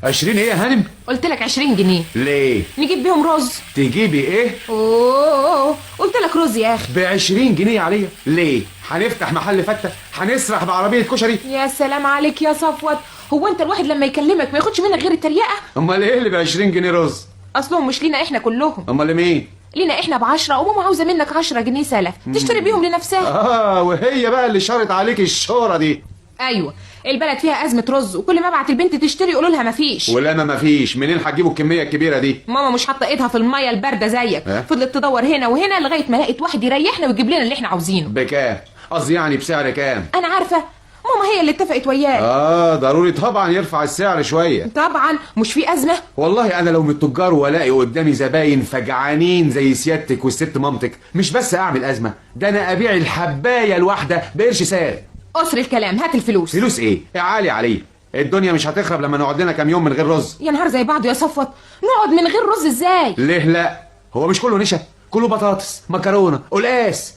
20 ايه يا هانم؟ قلت لك 20 جنيه. ليه؟ نجيب بيهم رز. تجيبي ايه؟ اوه قلت لك رز يا اخي. ب20 جنيه عليا؟ ليه؟ هنفتح محل فتة؟ هنسرح بعربية كشري؟ يا سلام عليك يا صفوت، هو انت الواحد لما يكلمك ما ياخدش منك غير التريقه؟ امال ايه اللي ب20 جنيه رز؟ اصلهم مش لينا احنا كلهم، امال لمين؟ لينا احنا ب10 وماما عاوزه منك 10 جنيه سلف تشتري بيهم لنفسها. وهي بقى اللي شارت عليك الشهرة دي. ايوه، البلد فيها ازمه رز وكل ما ابعت البنت تشتري يقولوا لها مفيش. ولما مفيش منين هتجيبوا الكمية الكبيرة دي؟ ماما مش حاطه ايدها في الميه البارده زيك، فضلت تدور هنا وهنا لغايه ما لقيت واحد يريحنا ويجيب لنا اللي احنا عاوزينه. بكام؟ قصدي يعني بسعر كام؟ انا عارفه، ماما هي اللي اتفقت وياه. ضروري طبعا يرفع السعر شوية. طبعا، مش في ازمه. والله انا لو من التجار والاقي قدامي زباين فجعانين زي سيادتك والست مامتك، مش بس اعمل ازمة، ده انا ابيع الحباية الواحدة بقرش سعر. قصر الكلام، هات الفلوس. فلوس ايه؟ عالي عليه، الدنيا مش هتخرب لما نقعد لنا كام يوم من غير رز. يا نهار زي بعضه يا صفوت، نقعد من غير رز ازاي؟ ليه لا؟ هو مش كله نشا؟ كله بطاطس، مكرونة، قلقاس.